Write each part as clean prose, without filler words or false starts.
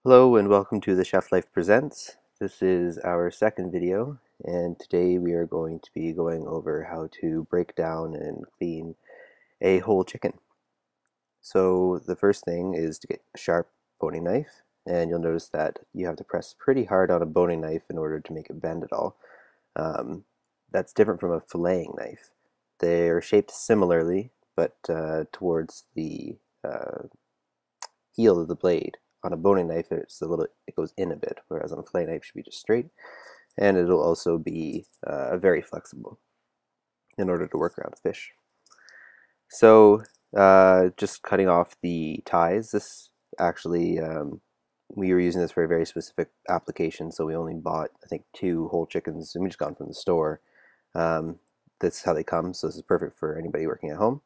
Hello and welcome to the Chef Life Presents. This is our second video, and today we are going to be going over how to break down and clean a whole chicken. So the first thing is to get a sharp boning knife, and you'll notice that you have to press pretty hard on a boning knife in order to make it bend at all. That's different from a filleting knife. They're shaped similarly, but towards the heel of the blade. On a boning knife, it goes in a bit, whereas on a fillet knife, it should be just straight, and it'll also be very flexible in order to work around the fish. So, just cutting off the ties. This actually, we were using this for a very specific application, so we only bought, I think, 2 whole chickens, and we just got them from the store. That's how they come, so this is perfect for anybody working at home.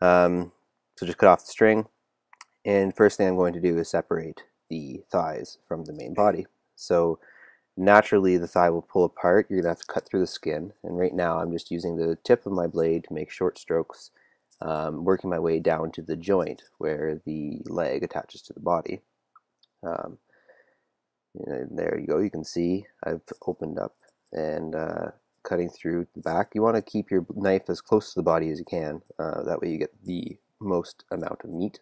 So just cut off the string. And first thing I'm going to do is separate the thighs from the main body. So naturally the thigh will pull apart. You're going to have to cut through the skin. And right now I'm just using the tip of my blade to make short strokes, working my way down to the joint where the leg attaches to the body. And there you go. You can see I've opened up and cutting through the back. You want to keep your knife as close to the body as you can. That way you get the most amount of meat.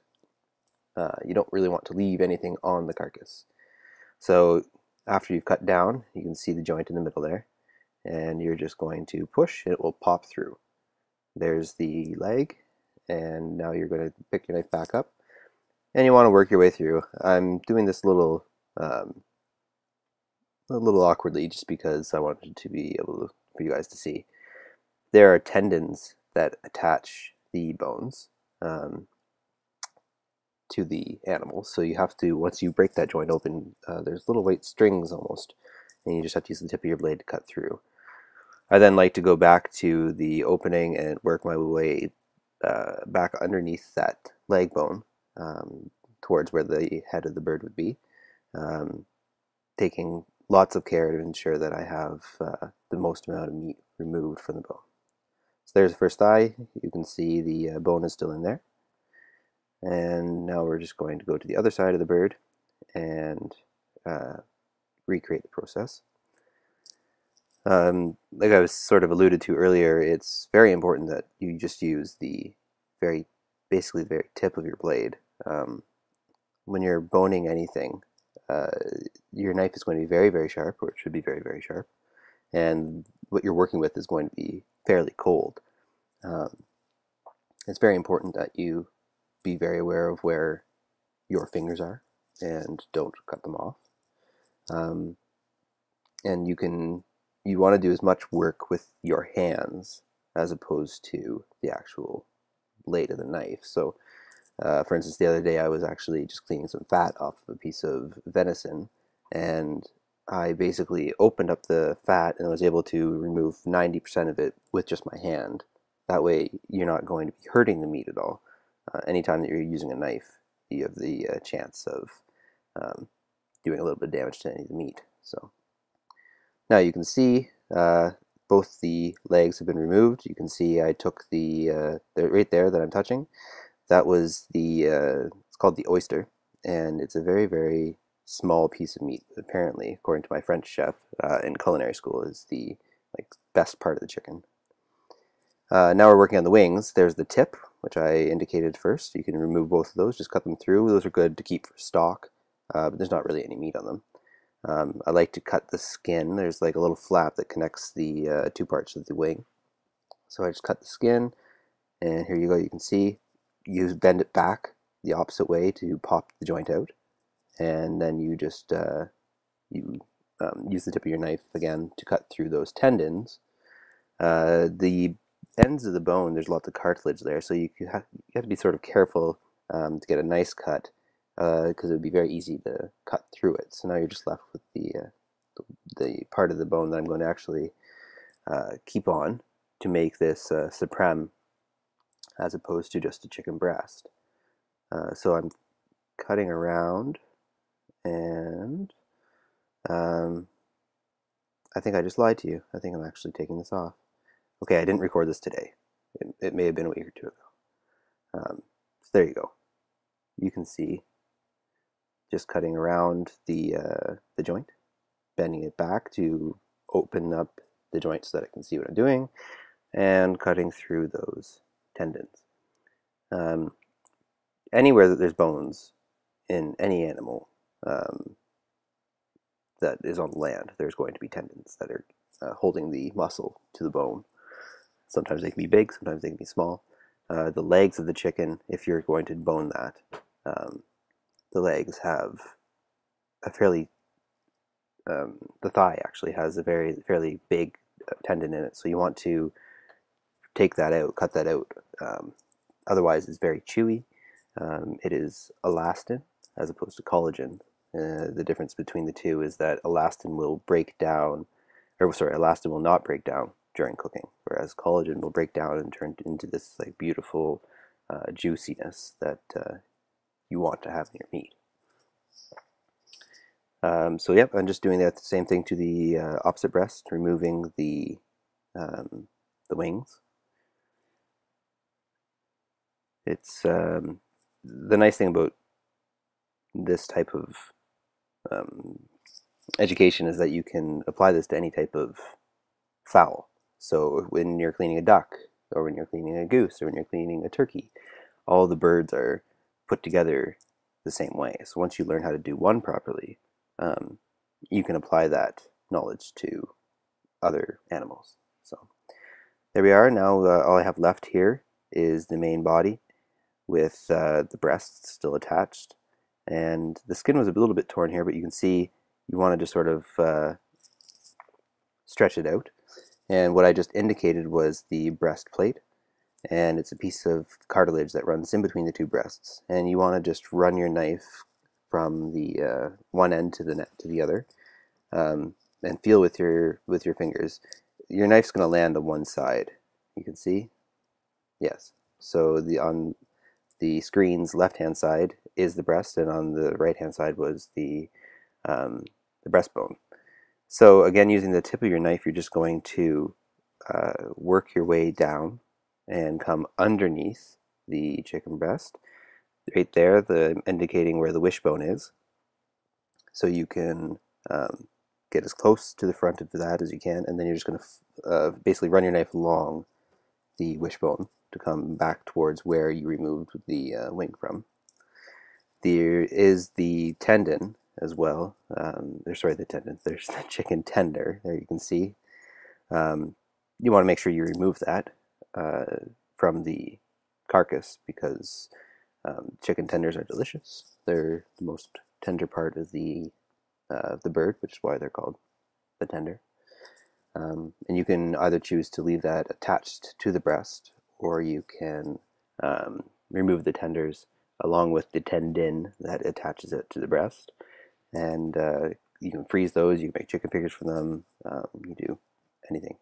You don't really want to leave anything on the carcass. So after you've cut down, you can see the joint in the middle there, and you're just going to push and it will pop through. There's the leg, and now you're going to pick your knife back up, and you want to work your way through. I'm doing this a little awkwardly just because I wanted to be able for you guys to see. There are tendons that attach the bones. To the animal. So you have to, once you break that joint open, there's little white strings almost, and you just have to use the tip of your blade to cut through. I then like to go back to the opening and work my way back underneath that leg bone towards where the head of the bird would be, taking lots of care to ensure that I have the most amount of meat removed from the bone. So there's the first thigh. You can see the bone is still in there. And now we're just going to go to the other side of the bird and recreate the process. Like I was sort of alluded to earlier, it's very important that you just use basically the very tip of your blade. When you're boning anything, your knife is going to be very, very sharp, or it should be very, very sharp, and what you're working with is going to be fairly cold. It's very important that you be very aware of where your fingers are and don't cut them off. And you want to do as much work with your hands as opposed to the actual blade of the knife. So for instance, the other day I was actually just cleaning some fat off of a piece of venison, and I basically opened up the fat and was able to remove 90% of it with just my hand. That way you're not going to be hurting the meat at all. Anytime that you're using a knife, you have the chance of doing a little bit of damage to any of the meat. So now you can see both the legs have been removed. You can see I took the right there that I'm touching. That was it's called the oyster, and it's a very, very small piece of meat. Apparently, according to my French chef in culinary school, is the best part of the chicken. Now we're working on the wings. There's the tip, which I indicated first. You can remove both of those, just cut them through. Those are good to keep for stock, but there's not really any meat on them. I like to cut the skin. There's like a little flap that connects the 2 parts of the wing. So I just cut the skin, and here you go. You can see you bend it back the opposite way to pop the joint out, and then you just use the tip of your knife again to cut through those tendons. The ends of the bone, there's lots of cartilage there, so you have to be sort of careful to get a nice cut, because it would be very easy to cut through it. So now you're just left with the part of the bone that I'm going to actually keep on to make this supreme, as opposed to just a chicken breast. So I'm cutting around, and I think I just lied to you. I think I'm actually taking this off. Okay, I didn't record this today. It may have been a week or two ago. So there you go. You can see just cutting around the joint, bending it back to open up the joint so that I can see what I'm doing, and cutting through those tendons. Anywhere that there's bones in any animal that is on land, there's going to be tendons that are holding the muscle to the bone. Sometimes they can be big, sometimes they can be small. The legs of the chicken, if you're going to bone that, the legs have a fairly, the thigh actually has a fairly big tendon in it, so you want to take that out, cut that out. Otherwise, it's very chewy. It is elastin as opposed to collagen. The difference between the two is that elastin will break down, or sorry, elastin will not break down during cooking, whereas collagen will break down and turn into this like beautiful juiciness that you want to have in your meat. So yep, I'm just doing that same thing to the opposite breast, removing the wings. It's the nice thing about this type of education is that you can apply this to any type of fowl. So when you're cleaning a duck, or when you're cleaning a goose, or when you're cleaning a turkey, all the birds are put together the same way. So once you learn how to do one properly, you can apply that knowledge to other animals. So there we are. Now all I have left here is the main body with the breasts still attached. And the skin was a little bit torn here, but you can see you want to just sort of stretch it out. And what I just indicated was the breastplate, and it's a piece of cartilage that runs in between the two breasts. And you want to just run your knife from the one end to the other, and feel with your fingers. Your knife's going to land on one side. You can see, yes. So on the screen's left-hand side is the breast, and on the right-hand side was the breastbone. So again, using the tip of your knife, you're just going to work your way down and come underneath the chicken breast, right there, indicating where the wishbone is. So you can get as close to the front of that as you can, and then you're just going to basically run your knife along the wishbone to come back towards where you removed the wing from. There is the tendon as well. There's the chicken tender. There you can see. You want to make sure you remove that from the carcass, because chicken tenders are delicious. They're the most tender part of the bird, which is why they're called the tender. And you can either choose to leave that attached to the breast, or you can remove the tenders along with the tendon that attaches it to the breast. And you can freeze those, you can make chicken fingers from them, you do anything.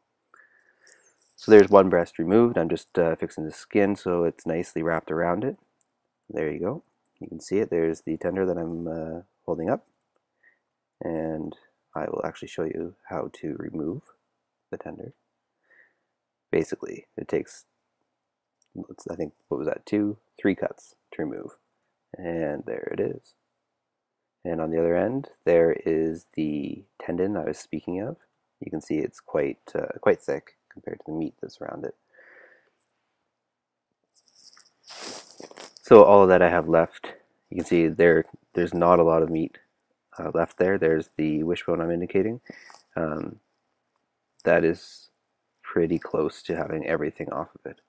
So there's one breast removed. I'm just fixing the skin so it's nicely wrapped around it. There you go. You can see it. There's the tender that I'm holding up. And I will actually show you how to remove the tender. Basically, it takes, I think, what was that, 3 cuts to remove. And there it is. And on the other end, there is the tendon I was speaking of. You can see it's quite thick compared to the meat that's around it. So all of that I have left. You can see there's not a lot of meat left there. There's the wishbone I'm indicating. That is pretty close to having everything off of it.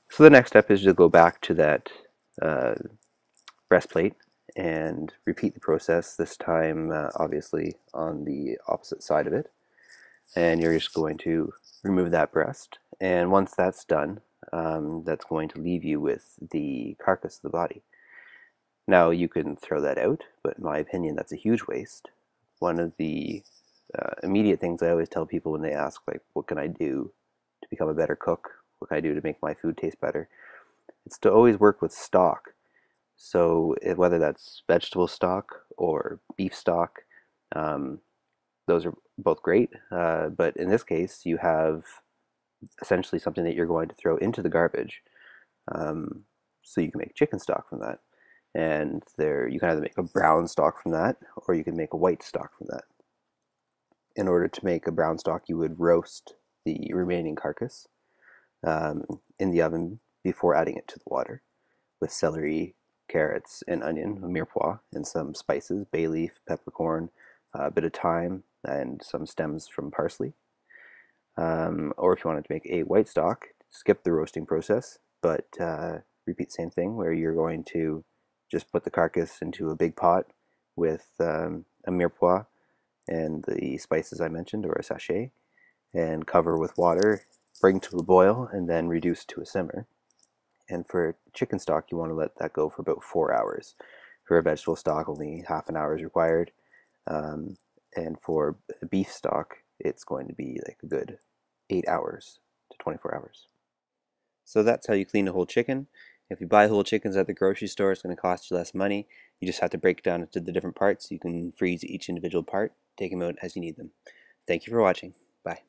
So the next step is to go back to that breastplate and repeat the process, this time obviously on the opposite side of it. And you're just going to remove that breast. And once that's done, that's going to leave you with the carcass of the body. Now you can throw that out, but in my opinion that's a huge waste. One of the immediate things I always tell people when they ask, like, what can I do to become a better cook? What can I do to make my food taste better? It's to always work with stock. So whether that's vegetable stock or beef stock, those are both great. But in this case, you have essentially something that you're going to throw into the garbage. So you can make chicken stock from that. and you can either make a brown stock from that, or you can make a white stock from that. In order to make a brown stock, you would roast the remaining carcass in the oven before adding it to the water with celery, carrots, and onion, a mirepoix, and some spices, bay leaf, peppercorn, a bit of thyme, and some stems from parsley. Or if you wanted to make a white stock, skip the roasting process, but repeat the same thing where you're going to just put the carcass into a big pot with a mirepoix and the spices I mentioned, or a sachet, and cover with water, bring to a boil, and then reduce to a simmer. And for chicken stock, you want to let that go for about 4 hours. For a vegetable stock, only half an hour is required. And for beef stock, it's going to be like a good 8 hours to 24 hours. So that's how you clean a whole chicken. If you buy whole chickens at the grocery store, it's going to cost you less money. You just have to break it down into the different parts. You can freeze each individual part, take them out as you need them. Thank you for watching. Bye.